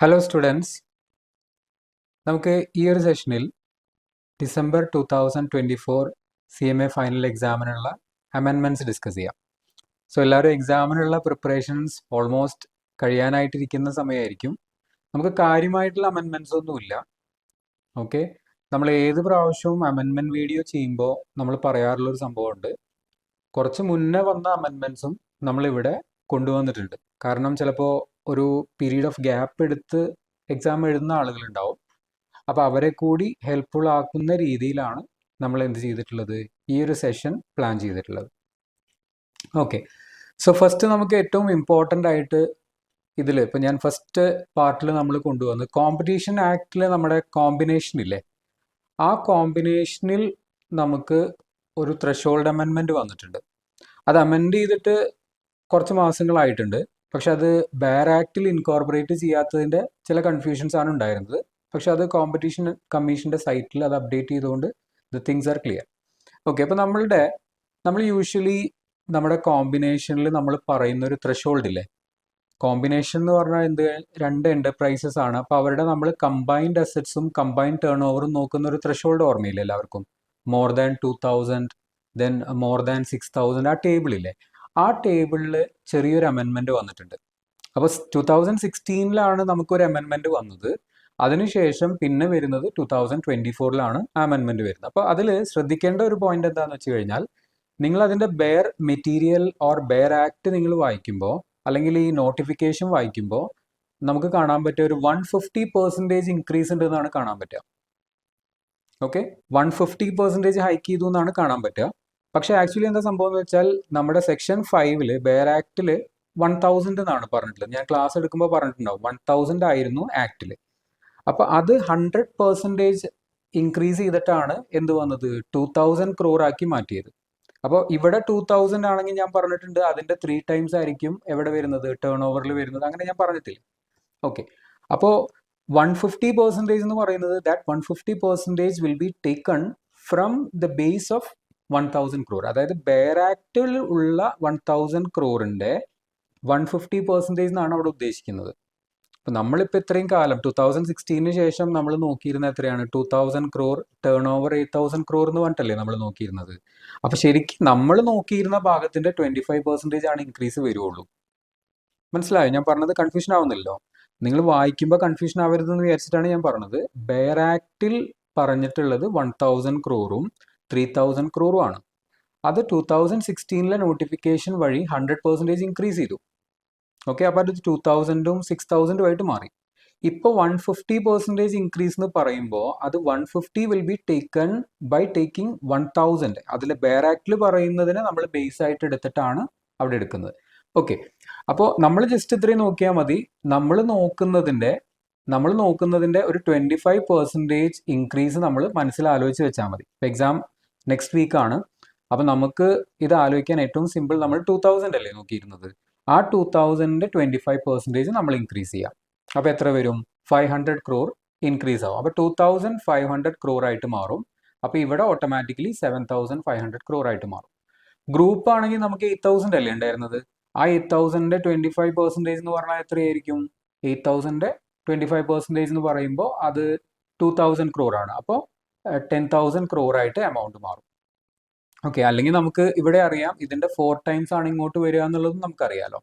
Hello students, നമുക്ക് ഈ ഒരു സെഷനിൽ ഡിസംബർ 2024 CMA ഫൈനൽ എക്സാമിനുള്ള അമെൻമെൻറ്റ്സ് ഡിസ്കസ് ചെയ്യാം. സോ എല്ലാവരും എക്സാമിനുള്ള പ്രിപ്പറേഷൻസ് ഓൾമോസ്റ്റ് കഴിയാനായിട്ടിരിക്കുന്ന സമയമായിരിക്കും. നമുക്ക് കാര്യമായിട്ടുള്ള അമെൻമെൻറ്റ്സ് ഒന്നുമില്ല. ഓക്കെ, നമ്മൾ ഏത് പ്രാവശ്യവും അമെൻമെൻറ്റ് വീഡിയോ ചെയ്യുമ്പോൾ നമ്മൾ പറയാറുള്ളൊരു സംഭവമുണ്ട്. കുറച്ച് മുന്നേ വന്ന അമെൻമെൻറ്റ്സും നമ്മളിവിടെ കൊണ്ടുവന്നിട്ടുണ്ട്. കാരണം ചിലപ്പോൾ ഒരു പീരീഡ് ഓഫ് ഗ്യാപ്പ് എടുത്ത് എക്സാം എഴുതുന്ന ആളുകളുണ്ടാവും. അപ്പോൾ അവരെ കൂടി ഹെൽപ്ഫുൾ ആക്കുന്ന രീതിയിലാണ് നമ്മൾ എന്ത് ചെയ്തിട്ടുള്ളത്, ഈ ഒരു സെഷൻ പ്ലാൻ ചെയ്തിട്ടുള്ളത്. ഓക്കെ, സോ ഫസ്റ്റ് നമുക്ക് ഏറ്റവും ഇമ്പോർട്ടൻ്റ് ആയിട്ട് ഇതിൽ ഇപ്പം ഞാൻ ഫസ്റ്റ് പാർട്ടിൽ നമ്മൾ കൊണ്ടുവന്നത് കോമ്പറ്റീഷൻ ആക്ടിൽ നമ്മുടെ കോമ്പിനേഷൻ ഇല്ലേ, ആ കോമ്പിനേഷനിൽ നമുക്ക് ഒരു ത്രഷോൾഡ് അമെൻമെൻറ്റ് വന്നിട്ടുണ്ട്. അത് അമെൻഡ് ചെയ്തിട്ട് കുറച്ച് മാസങ്ങളായിട്ടുണ്ട്. പക്ഷെ അത് ബെയർ ആക്ടിൽ ഇൻകോർപ്പറേറ്റ് ചെയ്യാത്തതിൻ്റെ ചില കൺഫ്യൂഷൻസ് ആണ് ഉണ്ടായിരുന്നത്. പക്ഷെ അത് കോമ്പറ്റീഷൻ കമ്മീഷൻ്റെ സൈറ്റിൽ അത് അപ്ഡേറ്റ് ചെയ്തുകൊണ്ട് the things are clear. Okay, അപ്പോൾ നമ്മൾ യൂഷ്വലി നമ്മുടെ കോമ്പിനേഷനിൽ നമ്മൾ പറയുന്ന ഒരു ത്രഷോൾഡ് ഇല്ലേ, കോമ്പിനേഷൻ എന്ന് പറഞ്ഞാൽ രണ്ട് എൻ്റർപ്രൈസസ് ആണ്. അപ്പോൾ അവരുടെ നമ്മൾ കമ്പൈൻഡ് അസറ്റ്സും കമ്പൈൻഡ് ടേൺ ഓവറും നോക്കുന്ന ഒരു ത്രഷോൾഡ് ഓർമ്മയില്ലേ എല്ലാവർക്കും? More than 2000, then more than 6000, ആ ടേബിളില്ലേ, ആ ടേബിളിൽ ചെറിയൊരു അമെൻമെൻറ്റ് വന്നിട്ടുണ്ട്. അപ്പോൾ 2016 നമുക്കൊരു അമെൻമെൻറ്റ് വന്നത്. അതിനുശേഷം പിന്നെ വരുന്നത് 2024 ആ അമെൻമെൻറ്റ് വരുന്നത്. അപ്പോൾ അതിൽ ശ്രദ്ധിക്കേണ്ട ഒരു പോയിന്റ് എന്താണെന്ന് വെച്ച് കഴിഞ്ഞാൽ, നിങ്ങൾ അതിൻ്റെ bare material or bare act നിങ്ങൾ വായിക്കുമ്പോൾ, അല്ലെങ്കിൽ ഈ നോട്ടിഫിക്കേഷൻ വായിക്കുമ്പോൾ നമുക്ക് കാണാൻ പറ്റിയ ഒരു 150% ഇൻക്രീസ് ഉണ്ട് എന്നാണ് കാണാൻ പറ്റുക. ഓക്കെ, 150% ഹൈക്ക് ചെയ്തു എന്നാണ് കാണാൻ പറ്റുക. പക്ഷേ ആക്ച്വലി എന്താ സംഭവം എന്ന് വെച്ചാൽ, നമ്മുടെ സെക്ഷൻ 5 ബെയർ ആക്ടിൽ 1000 എന്നാണ് പറഞ്ഞിട്ടുള്ളത്. ഞാൻ ക്ലാസ് എടുക്കുമ്പോൾ പറഞ്ഞിട്ടുണ്ടാവും 1000 ആയിരുന്നു ആക്ടിൽ. അപ്പോൾ അത് 100% ഇൻക്രീസ് ചെയ്തിട്ടാണ് എന്ത് വന്നത്, 2000 crore ആക്കി മാറ്റിയത്. അപ്പോൾ ഇവിടെ 2000 ആണെങ്കിൽ ഞാൻ പറഞ്ഞിട്ടുണ്ട് അതിൻ്റെ 3 times ആയിരിക്കും എവിടെ വരുന്നത്, ടേൺ ഓവറിൽ വരുന്നത്. അങ്ങനെ ഞാൻ പറഞ്ഞിട്ടില്ല. ഓക്കെ, അപ്പോൾ 150% എന്ന് പറയുന്നത് that 150% will be taken from the base of 1000 crore. അതായത് ബെയർ ആക്ടിൽ ഉള്ള 1000 crore 150% എന്നാണ് അവിടെ ഉദ്ദേശിക്കുന്നത്. അപ്പം നമ്മളിപ്പോൾ ഇത്രയും കാലം 2016 ശേഷം നമ്മൾ നോക്കിയിരുന്ന എത്രയാണ്, 2000 crore, ടേൺ ഓവർ 8000 crore എന്ന് പറഞ്ഞിട്ടല്ലേ നമ്മൾ നോക്കിയിരുന്നത്. അപ്പം ശരിക്കും നമ്മൾ നോക്കിയിരുന്ന ഭാഗത്തിൻ്റെ 25% ആണ് ഇൻക്രീസ് വരുള്ളൂ. മനസ്സിലായോ ഞാൻ പറഞ്ഞത്? കൺഫ്യൂഷൻ ആവുന്നില്ലോ? നിങ്ങൾ വായിക്കുമ്പോൾ കൺഫ്യൂഷൻ ആവരുതെന്ന് വിചാരിച്ചിട്ടാണ് ഞാൻ പറഞ്ഞത്. ബെയർ ആക്ടിൽ പറഞ്ഞിട്ടുള്ളത് 1000 crore 3000 crore ആണ്. അത് 2016 നോട്ടിഫിക്കേഷൻ വഴി 100% ഇൻക്രീസ് ചെയ്തു. ഓക്കെ, അപ്പോൾ അത് 2000 6000 ആയിട്ട് മാറി. ഇപ്പോൾ 150% ഇൻക്രീസ് എന്ന് പറയുമ്പോൾ അത് 150 will be taken by taking 1000. അതിൽ ബെയർ ആക്ടിൽ പറയുന്നതിനെ നമ്മൾ ബേസ് ആയിട്ട് എടുത്തിട്ടാണ് അവിടെ എടുക്കുന്നത്. ഓക്കെ, അപ്പോൾ നമ്മൾ ജസ്റ്റ് ഇത്രയും നോക്കിയാൽ മതി. നമ്മൾ നോക്കുന്നതിൻ്റെ ഒരു 25% ഇൻക്രീസ് നമ്മൾ മനസ്സിലാലോചിച്ച് വെച്ചാൽ മതി. എക്സാം നെക്സ്റ്റ് വീക്കാണ്. അപ്പം നമുക്ക് ഇത് ആലോചിക്കാൻ ഏറ്റവും സിമ്പിൾ, നമ്മൾ 2000 അല്ലേ നോക്കിയിരുന്നത്, ആ 2000 25% നമ്മൾ ഇൻക്രീസ് ചെയ്യാം. അപ്പോൾ എത്ര വരും, 500 crore ഇൻക്രീസ് ആവും. അപ്പോൾ 2500 crore ആയിട്ട് മാറും. അപ്പോൾ ഇവിടെ ഓട്ടോമാറ്റിക്കലി 7500 crore ആയിട്ട് മാറും. ഗ്രൂപ്പ് ആണെങ്കിൽ നമുക്ക് 8000 അല്ലേ ഉണ്ടായിരുന്നത്, ആ 8000 25% എന്ന് പറഞ്ഞാൽ എത്രയായിരിക്കും, 8000 25% എന്ന് പറയുമ്പോൾ അത് 2000 crore ആണ്. അപ്പോൾ 10,000 crore ആയിട്ട് എമൗണ്ട് മാറും. ഓക്കെ, അല്ലെങ്കിൽ നമുക്ക് ഇവിടെ അറിയാം ഇതിൻ്റെ 4 times ആണ് ഇങ്ങോട്ട് വരിക എന്നുള്ളതും നമുക്കറിയാലോ.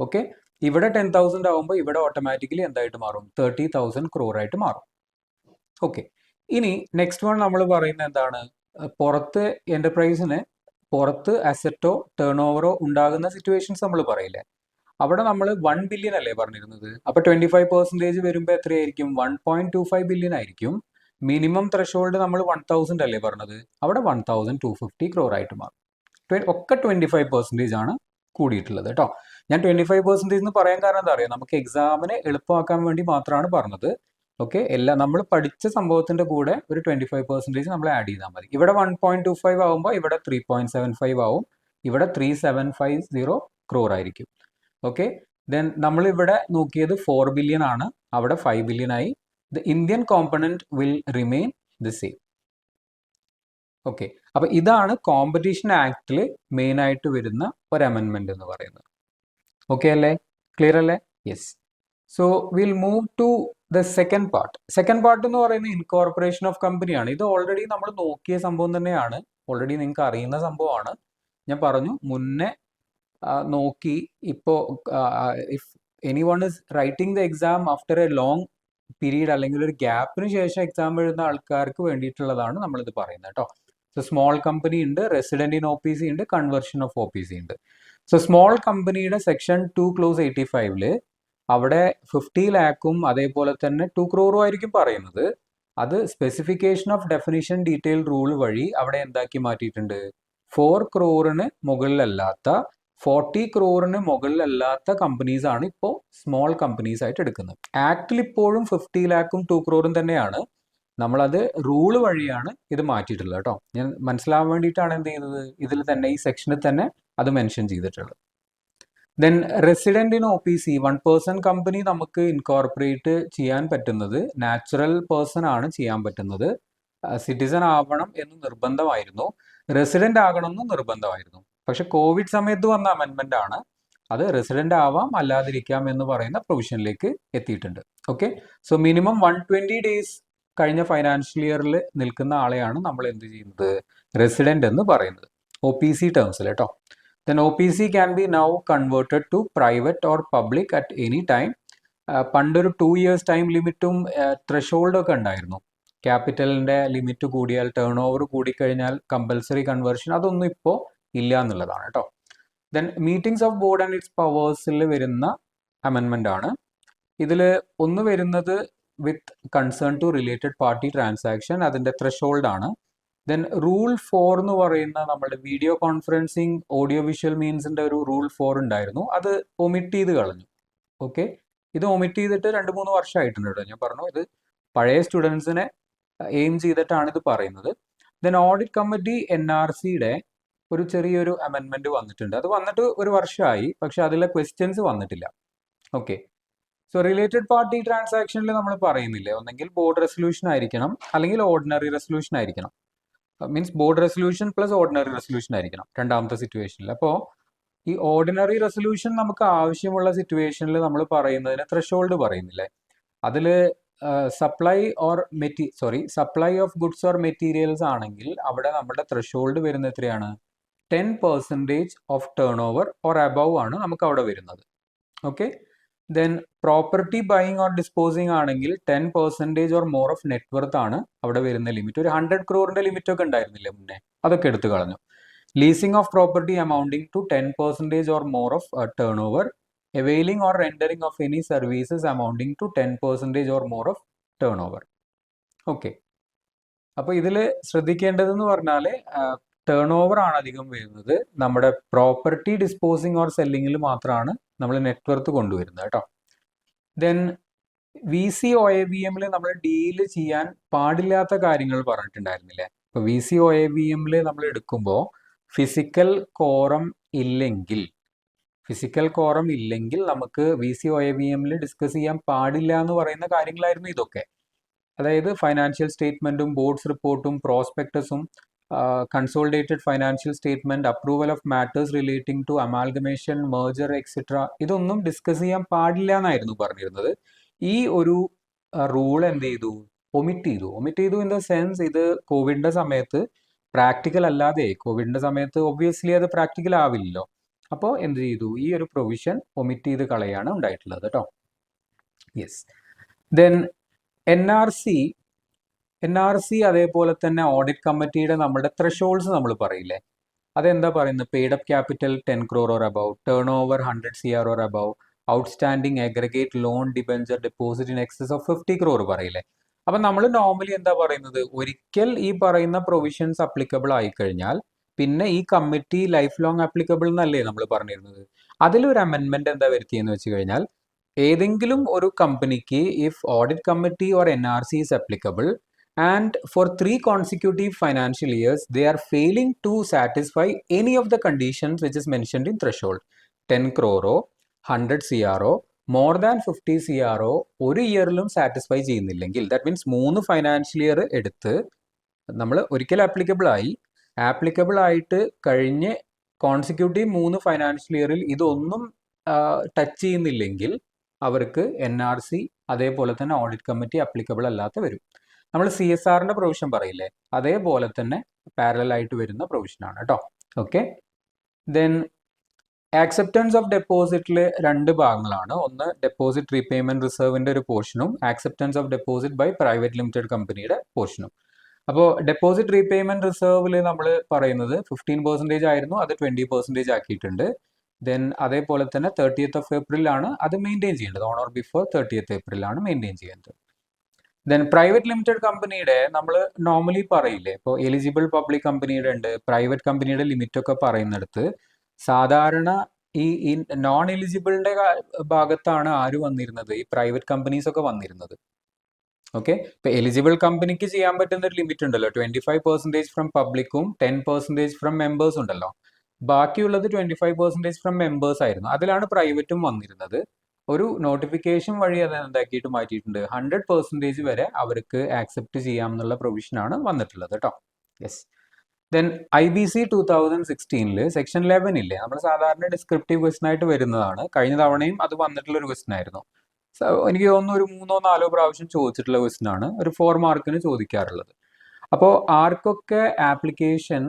ഓക്കെ, ഇവിടെ 10,000 ആവുമ്പോൾ ഇവിടെ ഓട്ടോമാറ്റിക്കലി എന്തായിട്ട് മാറും, 30,000 crore ആയിട്ട് മാറും. ഓക്കെ, ഇനി നെക്സ്റ്റ് വൺ നമ്മൾ പറയുന്നത് എന്താണ്, പുറത്ത് എൻ്റർപ്രൈസിന് പുറത്ത് അസറ്റോ ടേൺ ഓവറോ ഉണ്ടാകുന്ന സിറ്റുവേഷൻസ് നമ്മൾ പറയില്ലേ, അവിടെ നമ്മൾ 1 billion അല്ലേ പറഞ്ഞിരുന്നത്. അപ്പോൾ 25% വരുമ്പോൾ എത്രയായിരിക്കും, 1.25 billion ആയിരിക്കും. മിനിമം ത്രഷോൾഡ് നമ്മൾ 1000 അല്ലേ പറഞ്ഞത്, അവിടെ 1250 crore ആയിട്ട് മാറും. ഒക്കെ 25% ആണ് കൂടിയിട്ടുള്ളത് കേട്ടോ. ഞാൻ 25% എന്ന് പറയാൻ കാരണം എന്താ പറയുക, നമുക്ക് എക്സാമിനെ എളുപ്പമാക്കാൻ വേണ്ടി മാത്രമാണ് പറഞ്ഞത്. ഓക്കെ, എല്ലാം നമ്മൾ പഠിച്ച സംഭവത്തിൻ്റെ കൂടെ ഒരു 25% നമ്മൾ ആഡ് ചെയ്താൽ മതി. ഇവിടെ 1.25 ആവുമ്പോൾ ഇവിടെ 3.75 ആവും, ഇവിടെ 3750 crore ആയിരിക്കും. ഓക്കെ, ദെൻ നമ്മളിവിടെ നോക്കിയത് 4 billion ആണ്, അവിടെ 5 billion ആയി. The Indian component will remain the same. Okay, അപ്പോൾ ഇതാണ് കോമ്പറ്റീഷൻ ആക്ടിൽ മെയിനായിട്ട് വരുന്ന ഒരു അമെൻമെൻറ്റ് എന്ന് പറയുന്നത്. ഓക്കെ അല്ലേ, ക്ലിയർ അല്ലേ? Yes. So will move to the second part. Second part എന്ന് പറയുന്നത് ഇൻകോർപ്പറേഷൻ ഓഫ് കമ്പനിയാണ്. ഇത് ഓൾറെഡി നമ്മൾ നോക്കിയ സംഭവം തന്നെയാണ്, ഓൾറെഡി നിങ്ങൾക്ക് അറിയുന്ന സംഭവമാണ്. ഞാൻ പറഞ്ഞു മുന്നേ നോക്കി. ഇപ്പോൾ if any one is writing the exam after A long period അല്ലെങ്കിൽ ഒരു ഗ്യാപ്പിന് ശേഷം എക്സാം എഴുതുന്ന ആൾക്കാർക്ക് വേണ്ടിയിട്ടുള്ളതാണ് നമ്മളിത് പറയുന്നത് കേട്ടോ. സോ സ്മോൾ കമ്പനി ഉണ്ട്, resident in O P C ഉണ്ട്, conversion of O P C ഉണ്ട്. സോ സ്മോൾ കമ്പനിയുടെ സെക്ഷൻ 2 ക്ലോസ് 85 അവിടെ 50 ലാക്കും അതേപോലെ തന്നെ 2 crore ആയിരിക്കും പറയുന്നത്. അത് specification of definition detail rule വഴി അവിടെ എന്താക്കി മാറ്റിയിട്ടുണ്ട്, 4 crore മുകളിലല്ലാത്ത 40 crore മുകളിലല്ലാത്ത കമ്പനീസ് ആണ് ഇപ്പോൾ സ്മോൾ കമ്പനീസ് ആയിട്ട് എടുക്കുന്നത്. ആക്ടിൽ ഇപ്പോഴും 50 ലാക്കും 2 crore തന്നെയാണ്. നമ്മളത് റൂള് വഴിയാണ് ഇത് മാറ്റിയിട്ടുള്ളത് കേട്ടോ. ഞാൻ മനസ്സിലാവാൻ വേണ്ടിയിട്ടാണ് എന്ത് ചെയ്യുന്നത്, ഇതിൽ തന്നെ ഈ സെക്ഷനിൽ തന്നെ അത് മെൻഷൻ ചെയ്തിട്ടുള്ളത്. Then resident in O P C 1% company നമുക്ക് ഇൻകോർപ്പറേറ്റ് ചെയ്യാൻ പറ്റുന്നത് നാച്ചുറൽ പേഴ്സൺ ആണ് ചെയ്യാൻ പറ്റുന്നത്. സിറ്റിസൺ ആവണം എന്ന് നിർബന്ധമായിരുന്നു, റെസിഡന്റ് ആകണം എന്ന് നിർബന്ധമായിരുന്നു. പക്ഷെ കോവിഡ് സമയത്ത് വന്ന അമെൻമെന്റ് ആണ്, അത് റെസിഡന്റ് ആവാം അല്ലാതിരിക്കാം എന്ന് പറയുന്ന പ്രൊവിഷനിലേക്ക് എത്തിയിട്ടുണ്ട്. ഓക്കെ, സോ മിനിമം 120 days കഴിഞ്ഞ ഫൈനാൻഷ്യൽ ഇയറിൽ നിൽക്കുന്ന ആളെയാണ് നമ്മൾ എന്ത് ചെയ്യുന്നത്, റെസിഡന്റ് എന്ന് പറയുന്നത് ഒ പി സി ടേംസിൽ കേട്ടോ. Then O P C can be now converted to private or public at any time. പണ്ടൊരു 2 years ടൈം ലിമിറ്റും ത്രഷോൾഡും ഒക്കെ ഉണ്ടായിരുന്നു. ക്യാപിറ്റലിൻ്റെ ലിമിറ്റ് കൂടിയാൽ, ടേൺ ഓവർ കൂടിക്കഴിഞ്ഞാൽ കമ്പൽസറി കൺവേർഷൻ, അതൊന്നും ഇപ്പോൾ ഇല്ല എന്നുള്ളതാണ് കേട്ടോ. Then meetings of board and its പവേഴ്സിൽ വരുന്ന അമെൻമെൻ്റ് ആണ്. ഇതിൽ ഒന്ന് വരുന്നത് with concern to related party transaction, അതിൻ്റെ ത്രഷോൾഡ് ആണ്. ദെൻ റൂൾ 4 എന്ന് പറയുന്ന നമ്മുടെ വീഡിയോ കോൺഫറൻസിങ് ഓഡിയോ വിഷ്വൽ മീൻസിൻ്റെ ഒരു റൂൾ 4 ഉണ്ടായിരുന്നു, അത് ഒമിറ്റ് ചെയ്ത് കളഞ്ഞു. ഓക്കെ, ഇത് ഒമിറ്റ് ചെയ്തിട്ട് 2-3 വർഷമായിട്ടുണ്ട് കേട്ടോ. ഞാൻ പറഞ്ഞു ഇത് പഴയ സ്റ്റുഡൻസിനെ എയിം ചെയ്തിട്ടാണ് ഇത് പറയുന്നത്. ദെൻ ഓഡിറ്റ് കമ്മിറ്റി NRCയുടെ ഒരു ചെറിയൊരു അമെൻമെൻറ്റ് വന്നിട്ടുണ്ട്. അത് വന്നിട്ട് ഒരു വർഷമായി, പക്ഷെ അതിലെ ക്വസ്റ്റ്യൻസ് വന്നിട്ടില്ല. ഓക്കെ, സോ റിലേറ്റഡ് പാർട്ടി ട്രാൻസാക്ഷനിൽ നമ്മൾ പറയുന്നില്ലേ, ഒന്നെങ്കിൽ ബോർഡ് റെസൊല്യൂഷൻ ആയിരിക്കണം അല്ലെങ്കിൽ ഓർഡിനറി റെസൊല്യൂഷൻ ആയിരിക്കണം. Means board resolution plus ordinary resolution ആയിരിക്കണം രണ്ടാമത്തെ സിറ്റുവേഷനിൽ. അപ്പോൾ ഈ ഓർഡിനറി റെസൊല്യൂഷൻ നമുക്ക് ആവശ്യമുള്ള സിറ്റുവേഷനിൽ നമ്മൾ പറയുന്നതിന് ത്രഷോൾഡ് പറയുന്നില്ലേ, അതിൽ supply of goods or materials ആണെങ്കിൽ അവിടെ നമ്മുടെ ത്രഷോൾഡ് വരുന്നത് എത്രയാണ്, 10% of turn over or above ആണ് നമുക്ക് അവിടെ വരുന്നത്. Okay, then property buying or disposing ആണെങ്കിൽ 10% ഓർ മോർ ഓഫ് നെറ്റ്വർത്ത് ആണ് അവിടെ വരുന്ന ലിമിറ്റ്. ഒരു 100 crore ലിമിറ്റ് ഒക്കെ ഉണ്ടായിരുന്നില്ലേ മുന്നേ, അതൊക്കെ എടുത്തു കളഞ്ഞു. Leasing of property amounting to 10% or more of turnover, availing or rendering of any services amounting to 10% or more of turnover. Okay, അപ്പോൾ ഇതിൽ ശ്രദ്ധിക്കേണ്ടതെന്ന് പറഞ്ഞാൽ ടേൺ ഓവർ ആണ് അധികം വരുന്നത്, നമ്മുടെ പ്രോപ്പർട്ടി ഡിസ്പോസിങ് ഓർ സെല്ലിങ്ങിൽ മാത്രമാണ് നമ്മൾ നെറ്റ്വർത്ത് കൊണ്ടുവരുന്നത് കേട്ടോ. ദെൻ VC/OAVM നമ്മൾ ഡീല് ചെയ്യാൻ പാടില്ലാത്ത കാര്യങ്ങൾ പറഞ്ഞിട്ടുണ്ടായിരുന്നില്ലേ. ഇപ്പോൾ VC/OAVM നമ്മൾ എടുക്കുമ്പോൾ ഫിസിക്കൽ കോറം ഇല്ലെങ്കിൽ നമുക്ക് VC/OAVM ഡിസ്കസ് ചെയ്യാൻ പാടില്ല എന്ന് പറയുന്ന കാര്യങ്ങളായിരുന്നു ഇതൊക്കെ. അതായത് ഫൈനാൻഷ്യൽ സ്റ്റേറ്റ്മെൻറ്റും ബോർഡ്സ് റിപ്പോർട്ടും പ്രോസ്പെക്ടസും consolidated financial statement, approval of matters relating to amalgamation, merger etcetera, ഇതൊന്നും ഡിസ്കസ് ചെയ്യാൻ പാടില്ല എന്നായിരുന്നു പറഞ്ഞിരുന്നത്. ഈ ഒരു റൂൾ എന്ത് ചെയ്തു, ഒമിറ്റ് ചെയ്തു ഇൻ ദ സെൻസ് ഇത് കോവിഡിന്റെ സമയത്ത് പ്രാക്ടിക്കൽ അല്ലാതെ, കോവിഡിന്റെ സമയത്ത് ഒബ്വിയസ്ലി അത് പ്രാക്ടിക്കൽ ആവില്ലല്ലോ. അപ്പോൾ എന്ത് ചെയ്തു, ഈ ഒരു പ്രൊവിഷൻ ഒമിറ്റ് ചെയ്ത് കളയാണ് ഉണ്ടായിട്ടുള്ളത് കേട്ടോ. യെസ്, ദെൻ NRC അതേപോലെ തന്നെ ഓഡിറ്റ് കമ്മിറ്റിയുടെ നമ്മുടെ ത്രഷോൾഡ്സ് നമ്മൾ പറയില്ലേ, അതെന്താ പറയുന്നത്, paid up capital 10 crore or above, turnover 100 CR or above, outstanding aggregate loan debenture deposit in excess of 50 crore പറയില്ലേ. അപ്പം നമ്മൾ നോർമലി എന്താ പറയുന്നത്, ഒരിക്കൽ ഈ പറയുന്ന പ്രൊവിഷൻസ് അപ്ലിക്കബിൾ ആയിക്കഴിഞ്ഞാൽ പിന്നെ ഈ കമ്മിറ്റി ലൈഫ് ലോങ് അപ്ലിക്കബിൾ എന്നല്ലേ നമ്മൾ പറഞ്ഞിരുന്നത്. അതിലൊരു അമെൻമെന്റ് എന്താ വരുത്തിയെന്ന് വെച്ച് കഴിഞ്ഞാൽ, ഏതെങ്കിലും ഒരു കമ്പനിക്ക് if audit committee or NRC is applicable and for 3 consecutive financial years they are failing to satisfy any of the conditions which is mentioned in threshold, 10 crore 100 CR more than 50 CR ഒരു ഇയറിലും satisfy ചെയ്യുന്നില്ലെങ്കിൽ, that means 3 financial year എടുത്ത് നമ്മൾ ഒരിക്കൽ applicable ആയിട്ട് കഴിഞ്ഞ് consecutive 3 financial ഇയറിൽ ഇതൊന്നും touch ചെയ്യുന്നില്ലെങ്കിൽ അവർക്ക് NRC അതേപോലെ തന്നെ ഓഡിറ്റ് കമ്മിറ്റി അപ്ലിക്കബിൾ അല്ലാത്ത വരും. നമ്മൾ CSRന്റെ പ്രൊവിഷൻ പറയില്ലേ, അതേപോലെ തന്നെ പാരലൽ ആയിട്ട് വരുന്ന പ്രൊവിഷനാണ് കേട്ടോ. ഓക്കെ, ദെൻ ആക്സെപ്റ്റൻസ് ഓഫ് ഡെപ്പോസിറ്റിൽ രണ്ട് ഭാഗങ്ങളാണ്. ഒന്ന് ഡെപ്പോസിറ്റ് റീപേയ്മെന്റ് റിസർവിന്റെ ഒരു പോർഷനും acceptance of deposit by private limited കമ്പനിയുടെ പോർഷനും. അപ്പോൾ ഡെപ്പോസിറ്റ് റീപേയ്മെന്റ് റിസർവിൽ നമ്മൾ പറയുന്നത് 15% ആയിരുന്നു, അത് 20% ആക്കിയിട്ടുണ്ട്. ദെൻ അതേപോലെ തന്നെ 30th ഏപ്രിലാണ് അത് മെയിൻറ്റെയിൻ ചെയ്യേണ്ടത്. ഓൺ ഓർ ബിഫോർ 30th ഏപ്രിലാണ് മെയിൻറ്റെയിൻ ചെയ്യേണ്ടത്. ദെൻ പ്രൈവറ്റ് ലിമിറ്റഡ് കമ്പനിയുടെ നമ്മൾ നോർമലി പറയില്ലേ, ഇപ്പോൾ എലിജിബിൾ പബ്ലിക് കമ്പനിയുടെ ഉണ്ട്, പ്രൈവറ്റ് കമ്പനിയുടെ ലിമിറ്റ് ഒക്കെ പറയുന്നിടത്ത് സാധാരണ ഈ നോൺ എലിജിബിളിന്റെ ഭാഗത്താണ് ആര് വന്നിരുന്നത്, ഈ പ്രൈവറ്റ് കമ്പനീസ് ഒക്കെ വന്നിരുന്നത്. ഓക്കെ, ഇപ്പൊ എലിജിബിൾ കമ്പനിക്ക് ചെയ്യാൻ പറ്റുന്ന ഒരു ലിമിറ്റ് ഉണ്ടല്ലോ, 25% ഫ്രം പബ്ലിക്കും 10% ഫ്രം മെമ്പേഴ്സ് ഉണ്ടല്ലോ. ബാക്കിയുള്ളത് 25% ഫ്രം മെമ്പേഴ്സ് ആയിരുന്നു. അതിലാണ് പ്രൈവറ്റും വന്നിരുന്നത്. ഒരു നോട്ടിഫിക്കേഷൻ വഴി അത് എന്താക്കിയിട്ട് മാറ്റിയിട്ടുണ്ട്, 100% വരെ അവർക്ക് ആക്സെപ്റ്റ് ചെയ്യാം എന്നുള്ള പ്രൊവിഷനാണ് വന്നിട്ടുള്ളത് കേട്ടോ. യെസ്. ദെൻ IBC 2016 സെക്ഷൻ 11 ഇല്ലേ, നമ്മൾ സാധാരണ ഡിസ്ക്രിപ്റ്റീവ് ക്വസ്റ്റൻ ആയിട്ട് വരുന്നതാണ്. കഴിഞ്ഞ തവണയും അത് വന്നിട്ടുള്ള ഒരു ക്വസ്റ്റൻ ആയിരുന്നു. എനിക്ക് തോന്നുന്നു ഒരു 3-4 പ്രാവശ്യം ചോദിച്ചിട്ടുള്ള ക്വസ്റ്റൻ ആണ്, ഒരു 4 മാർക്കിന് ചോദിക്കാറുള്ളത്. അപ്പോൾ ആർക്കൊക്കെ ആപ്ലിക്കേഷൻ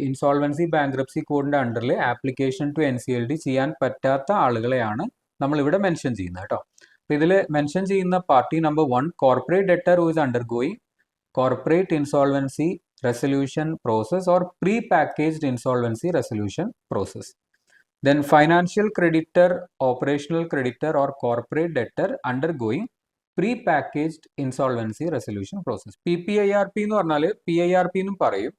ഇൻസോൾവൻസി ബാങ്ക്രപ്സി കോഡിന്റെ അണ്ടറിൽ ആപ്ലിക്കേഷൻ ടു NCLT ചെയ്യാൻ പറ്റാത്ത ആളുകളെയാണ് നമ്മൾ ഇവിടെ മെൻഷൻ ചെയ്യുന്നത് കേട്ടോ. അപ്പൊ ഇതിൽ മെൻഷൻ ചെയ്യുന്ന party number 1 corporate debtor who is undergoing corporate insolvency resolution process or pre packaged insolvency resolution process. Then financial creditor, operational creditor or corporate debtor undergoing pre-packaged insolvency resolution process. PPIRP എന്ന് പറഞ്ഞാൽ PIRP എന്നും പറയും.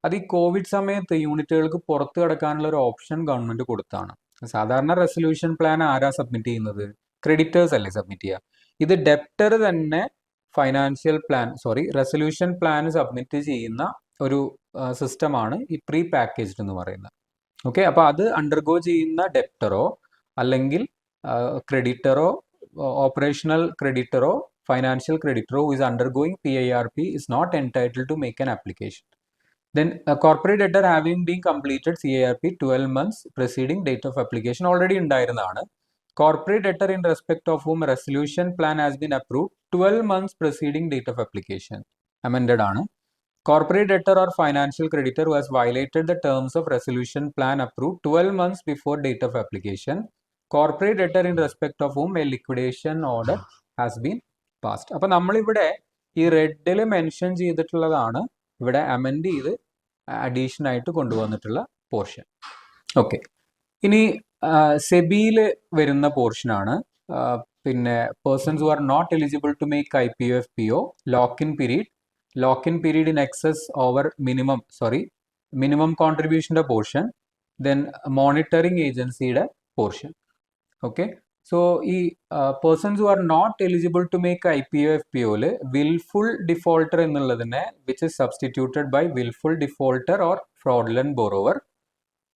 അത് ഈ Covid സമയത്ത് യൂണിറ്റുകൾക്ക് പുറത്ത് കിടക്കാനുള്ള ഒരു ഓപ്ഷൻ ഗവൺമെന്റ് കൊടുത്താണ്. സാധാരണ റെസൊല്യൂഷൻ പ്ലാൻ ആരാ സബ്മിറ്റ് ചെയ്യുന്നത്, ക്രെഡിറ്റേഴ്സ് അല്ലേ സബ്മിറ്റ് ചെയ്യുക. ഇത് ഡെപ്റ്റർ തന്നെ റെസൊല്യൂഷൻ പ്ലാൻ സബ്മിറ്റ് ചെയ്യുന്ന ഒരു സിസ്റ്റമാണ് ഈ പ്രീ പാക്കേജ്ഡ് എന്ന് പറയുന്നത്. ഓക്കെ, അപ്പോൾ അത് അണ്ടർഗോ ചെയ്യുന്ന ഡെപ്റ്ററോ അല്ലെങ്കിൽ ക്രെഡിറ്ററോ ഓപ്പറേഷണൽ ക്രെഡിറ്ററോ ഫൈനാൻഷ്യൽ ക്രെഡിറ്ററോ is undergoing PIRP is not entitled to make an application. Then corporate debtor having been completed CIRP 12 months preceding date of application already ഉണ്ടായിരുന്നതാണ്. Corporate debtor in respect of whom resolution plan has been approved 12 months preceding date of application amended ആണ്. Corporate debtor or financial creditor who has violated the terms of resolution plan approved 12 months before date of application. Corporate debtor in respect of whom a liquidation order has been passed. അപ്പോൾ നമ്മളിവിടെ ഈ റെഡിൽ mention ചെയ്തിട്ടുള്ളതാണ് ഇവിടെ amend ചെയ്ത് addition ആയിട്ട് കൊണ്ടുവന്നിട്ടുള്ള portion. Okay, ഇനി സെബിയിൽ വരുന്ന പോർഷനാണ്. പിന്നെ persons who are not eligible to make IPO FPO lock in period in excess over minimum contribution portion, then monitoring agency portion. Okay, so persons who are not eligible to make IPO FPO willful defaulter ennulladine which is substituted by willful defaulter or fraudulent borrower.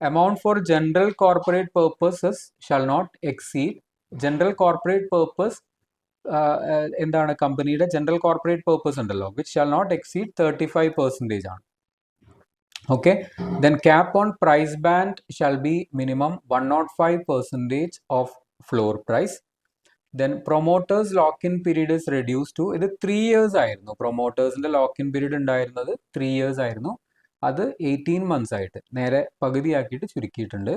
Amount for general corporate purposes shall not exceed general corporate purpose എന്താണ് കമ്പനിയുടെ general corporate purpose ഉണ്ടല്ലോ, which shall not exceed 35% ആണ്. Okay, then cap on price band shall be minimum 105% of floor price. Then promoters lock in period is reduce to, ഇത് 3 years ആയിരുന്നു. പ്രൊമോട്ടേഴ്സിന്റെ lock in period ഉണ്ടായിരുന്നത് 3 years ആയിരുന്നു, അത് 18 months ആയിട്ട് നേരെ പകുതിയാക്കിയിട്ട് ചുരുക്കിയിട്ടുണ്ട്.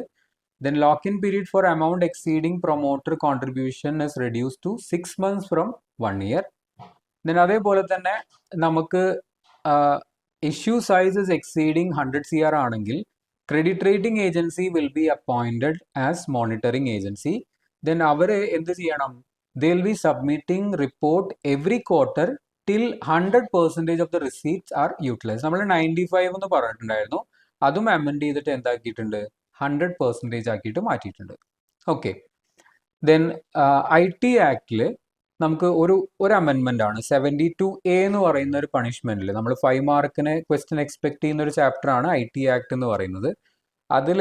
Then lock-in period for amount exceeding promoter contribution is reduced to 6 months from 1 year. Then അതേപോലെ തന്നെ നമുക്ക് issue size is exceeding 100 CR ആണെങ്കിൽ credit rating agency will be appointed as monitoring agency. Then അവർ എന്ത് ചെയ്യണം, they will be submitting report every quarter till 100% of the receipts are utilized. നമ്മൾ 95 എന്ന് പറഞ്ഞിട്ടുണ്ടായിരുന്നു, അതും അമെൻഡ് ചെയ്തിട്ട് എന്താക്കിയിട്ടുണ്ട്, 100% ആക്കിയിട്ട് മാറ്റിയിട്ടുണ്ട്. ഓക്കെ, ദെൻ IT ആക്ടിൽ നമുക്ക് ഒരു അമെൻമെന്റ് ആണ് 72A എന്ന് പറയുന്ന ഒരു പണിഷ്മെന്റിൽ നമ്മൾ 5 മാർക്കിന് ക്വസ്റ്റ്യൻ എക്സ്പെക്ട് ചെയ്യുന്ന ഒരു ചാപ്റ്റർ ആണ് IT ആക്ട് എന്ന് പറയുന്നത്. അതിൽ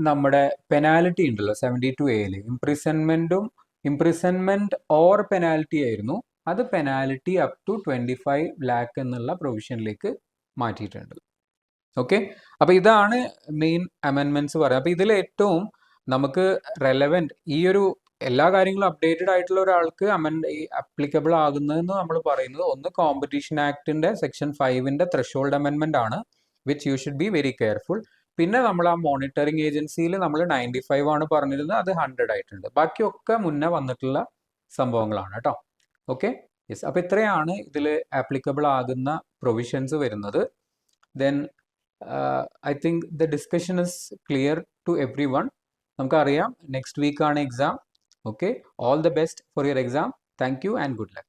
നമ്മുടെ പെനാൽറ്റി ഉണ്ടല്ലോ 72A ഇംപ്രിസൺമെന്റ് ഓർ പെനാൽറ്റി ആയിരുന്നു, അത് പെനാൽറ്റി അപ് ടു 25 lakh എന്നുള്ള പ്രൊവിഷനിലേക്ക് മാറ്റിയിട്ടുണ്ട്. ഓക്കെ, അപ്പൊ ഇതാണ് മെയിൻ അമെൻമെന്റ്സ് പറയുന്നത്. അപ്പൊ ഇതിൽ ഏറ്റവും നമുക്ക് റെലവെന്റ് ഈ ഒരു എല്ലാ കാര്യങ്ങളും അപ്ഡേറ്റഡ് ആയിട്ടുള്ള ഒരാൾക്ക് അപ്ലിക്കബിൾ ആകുന്നതെന്ന് നമ്മൾ പറയുന്നത് ഒന്ന് കോമ്പറ്റീഷൻ ആക്ടിന്റെ സെക്ഷൻ 5ന്റെ ത്രഷോൾഡ് അമെൻമെന്റ് ആണ്, which you should be very careful. പിന്നെ നമ്മൾ ആ മോണിറ്ററിംഗ് ഏജൻസിയിൽ നമ്മൾ 95 ആണ് പറഞ്ഞിരുന്നത്, അത് 100 ആയിട്ടുണ്ട്. ബാക്കിയൊക്കെ മുന്നേ വന്നിട്ടുള്ള സംഭവങ്ങളാണ് കേട്ടോ. Okay, yes. അപ്പോൾ ഇത്രയാണ് ഇതിൽ ആപ്ലിക്കബിൾ ആകുന്ന പ്രൊവിഷൻസ് വരുന്നത്. Then I think the discussion is clear to everyone. നമുക്കറിയാം നെക്സ്റ്റ് വീക്കാണ് exam. Okay, all the best for your exam. Thank you and good luck.